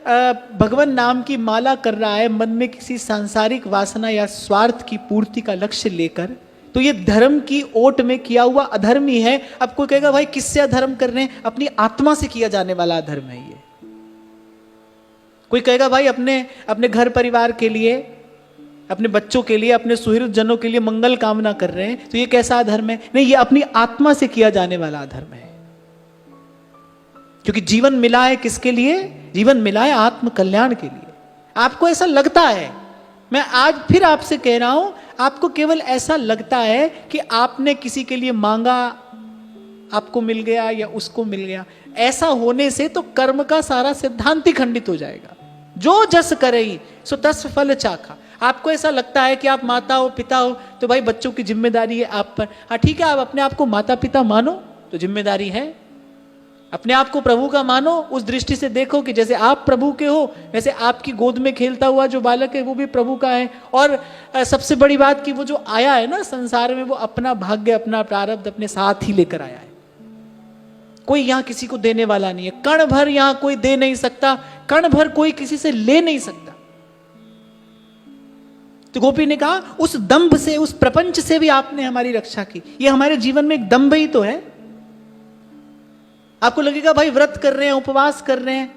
भगवान नाम की माला कर रहा है मन में किसी सांसारिक वासना या स्वार्थ की पूर्ति का लक्ष्य लेकर, तो ये धर्म की ओट में किया हुआ अधर्म ही है। अब कोई कहेगा भाई किससे अधर्म कर रहे हैं? अपनी आत्मा से किया जाने वाला अधर्म है ये। कोई कहेगा भाई अपने अपने घर परिवार के लिए, अपने बच्चों के लिए, अपने सुहृद जनों के लिए मंगल कामना कर रहे हैं, तो ये कैसा अधर्म है? नहीं, ये अपनी आत्मा से किया जाने वाला अधर्म है। क्योंकि जीवन मिला है किसके लिए? जीवन मिला है आत्म कल्याण के लिए। आपको ऐसा लगता है, मैं आज फिर आपसे कह रहा हूं, आपको केवल ऐसा लगता है कि आपने किसी के लिए मांगा, आपको मिल गया या उसको मिल गया। ऐसा होने से तो कर्म का सारा सिद्धांत ही खंडित हो जाएगा। जो जस करई सो तस फल चाखा। आपको ऐसा लगता है कि आप माता हो, पिता हो, तो भाई बच्चों की जिम्मेदारी है आप पर। हाँ ठीक है, आप अपने आप को माता पिता मानो तो जिम्मेदारी है। अपने आप को प्रभु का मानो, उस दृष्टि से देखो कि जैसे आप प्रभु के हो, वैसे आपकी गोद में खेलता हुआ जो बालक है वो भी प्रभु का है। और सबसे बड़ी बात कि वो जो आया है ना संसार में, वो अपना भाग्य, अपना प्रारब्ध अपने साथ ही लेकर आया है। कोई यहां किसी को देने वाला नहीं है। कण भर यहां कोई दे नहीं सकता, कण भर कोई किसी से ले नहीं सकता। तो गोपी ने कहा उस दंभ से, उस प्रपंच से भी आपने हमारी रक्षा की। ये हमारे जीवन में एक दंभ ही तो है। आपको लगेगा भाई व्रत कर रहे हैं, उपवास कर रहे हैं,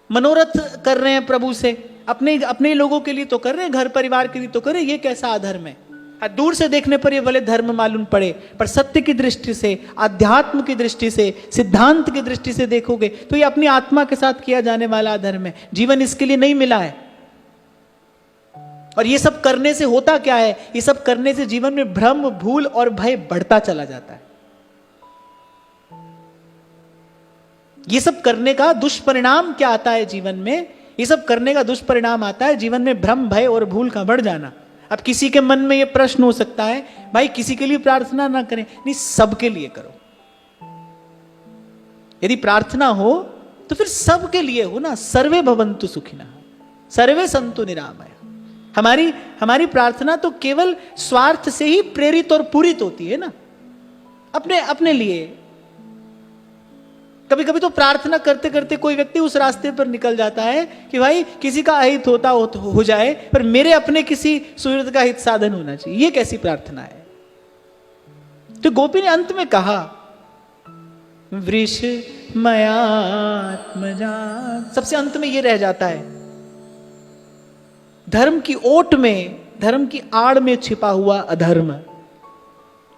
मनोरथ कर रहे हैं प्रभु से, अपने अपने लोगों के लिए तो कर रहे हैं, घर परिवार के लिए तो कर रहे हैं, ये कैसा अधर्म है? दूर से देखने पर ये भले धर्म मालूम पड़े, पर सत्य की दृष्टि से, अध्यात्म की दृष्टि से, सिद्धांत की दृष्टि से देखोगे तो ये अपनी आत्मा के साथ किया जाने वाला अधर्म है। जीवन इसके लिए नहीं मिला है। और ये सब करने से होता क्या है? ये सब करने से जीवन में भ्रम, भूल और भय बढ़ता चला जाता है। ये सब करने का दुष्परिणाम क्या आता है जीवन में? ये सब करने का दुष्परिणाम आता है जीवन में भ्रम, भय और भूल का बढ़ जाना। अब किसी के मन में ये प्रश्न हो सकता है, भाई किसी के लिए प्रार्थना ना करें। नहीं, सबके लिए करो। यदि प्रार्थना हो तो फिर सबके लिए हो ना। सर्वे भवन्तु सुखिनः, सर्वे सन्तु निरामया। हमारी प्रार्थना तो केवल स्वार्थ से ही प्रेरित और पूरित होती है ना, अपने लिए। कभी कभी तो प्रार्थना करते करते कोई व्यक्ति उस रास्ते पर निकल जाता है कि भाई किसी का अहित होता हो जाए, पर मेरे अपने किसी सुहृद का हित साधन होना चाहिए। ये कैसी प्रार्थना है? तो गोपी ने अंत में कहा वृष मयात्मजा। सबसे अंत में ये रह जाता है, धर्म की ओट में, धर्म की आड़ में छिपा हुआ अधर्म।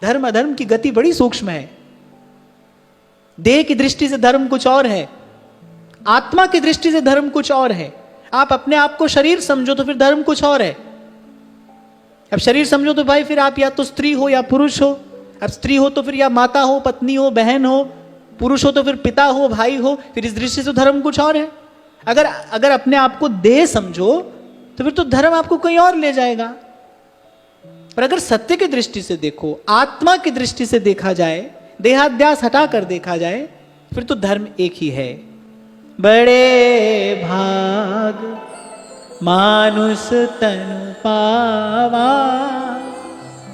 धर्म अधर्म की गति बड़ी सूक्ष्म है। देह की दृष्टि से धर्म कुछ और है, आत्मा की दृष्टि से धर्म कुछ और है। आप अपने आप को शरीर समझो तो फिर धर्म कुछ और है। अब शरीर समझो तो भाई फिर आप या तो स्त्री हो या पुरुष हो। अब स्त्री हो तो फिर या माता हो, पत्नी हो, बहन हो। पुरुष हो तो फिर पिता हो, भाई हो। फिर इस दृष्टि से तो धर्म कुछ और है। अगर अपने आप को देह समझो तो फिर तो धर्म आपको कहीं और ले जाएगा। पर अगर सत्य की दृष्टि से देखो, आत्मा की दृष्टि से देखा जाए, देहाध्यास हटाकर देखा जाए, फिर तो धर्म एक ही है। बड़े भाग मानुष तनु पावा,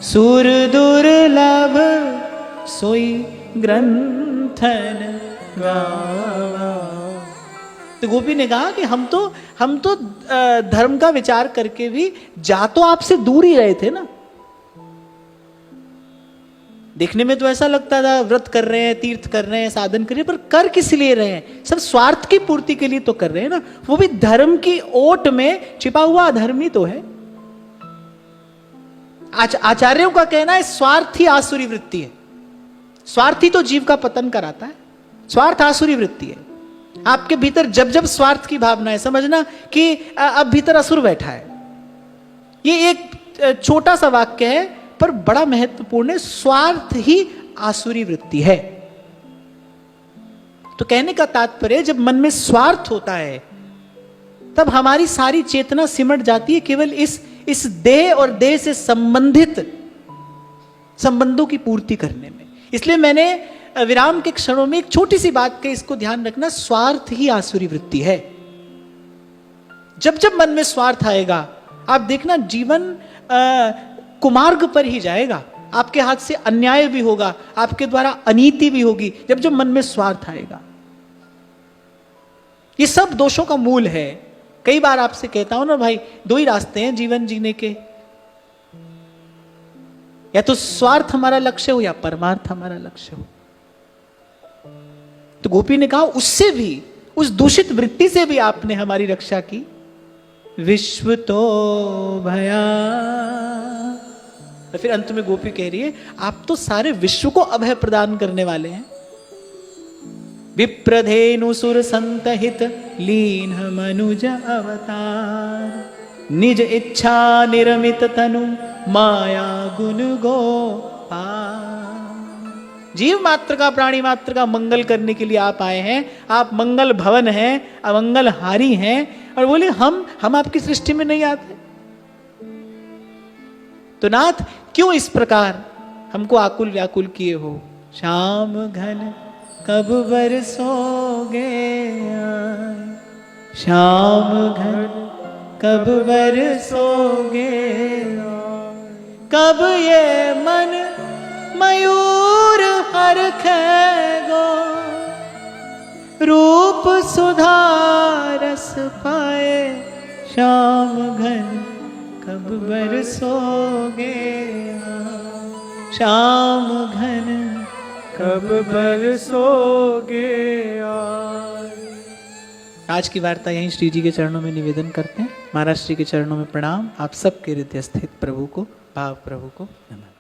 सुर दुर्लभ सोई ग्रंथन गावा। तो गोपी ने कहा कि हम तो धर्म का विचार करके भी जा तो आपसे दूर ही रहे थे ना। देखने में तो ऐसा लगता था व्रत कर रहे हैं, तीर्थ कर रहे हैं, साधन कर रहे हैं, पर कर किस लिए रहे हैं? सब स्वार्थ की पूर्ति के लिए तो कर रहे हैं ना। वो भी धर्म की ओट में छिपा हुआ अधर्म ही तो है। आचार्यों का कहना है स्वार्थ ही आसुरी वृत्ति है। स्वार्थ ही तो जीव का पतन कराता है। स्वार्थ आसुरी वृत्ति है। आपके भीतर जब जब स्वार्थ की भावना है, समझना कि अब भीतर असुर बैठा है। ये एक छोटा सा वाक्य है पर बड़ा महत्वपूर्ण है। स्वार्थ ही आसुरी वृत्ति है। तो कहने का तात्पर्य, जब मन में स्वार्थ होता है तब हमारी सारी चेतना सिमट जाती है केवल इस देह और देह से संबंधित संबंधों की पूर्ति करने में। इसलिए मैंने विराम के क्षणों में एक छोटी सी बात का इसको ध्यान रखना, स्वार्थ ही आसुरी वृत्ति है। जब जब मन में स्वार्थ आएगा, आप देखना जीवन कुमार्ग पर ही जाएगा। आपके हाथ से अन्याय भी होगा, आपके द्वारा अनीति भी होगी, जब जब मन में स्वार्थ आएगा। ये सब दोषों का मूल है। कई बार आपसे कहता हूं ना भाई, दो ही रास्ते हैं जीवन जीने के, या तो स्वार्थ हमारा लक्ष्य हो या परमार्थ हमारा लक्ष्य हो। तो गोपी ने कहा उससे भी, उस दूषित वृत्ति से भी आपने हमारी रक्षा की। विश्व तो भया, और फिर अंत में गोपी कह रही है आप तो सारे विश्व को अभय प्रदान करने वाले हैं। विप्रधेनु सुर संतहित लीन मनुज अवतार, निज इच्छा निर्मित तनु माया गुण गोपाल। जीव मात्र का, प्राणी मात्र का मंगल करने के लिए आप आए हैं। आप मंगल भवन हैं, अमंगल हारी हैं, और बोले हम आपकी सृष्टि में नहीं आते। तो नाथ क्यों इस प्रकार हमको आकुल व्याकुल किए हो? श्याम घन कब बरसोगे आए, श्याम घन कब बरसोगे आए, कब ये मन मयूर हरखेगो, रूप सुधारस पाए, श्याम घन कब बरसोगे आए, श्याम घन कब बरसोगे आए। आज की वार्ता यहीं श्री जी के चरणों में निवेदन करते हैं। महाराज श्री के चरणों में प्रणाम। आप सबके हृदय स्थित प्रभु को, भाव प्रभु को नमः।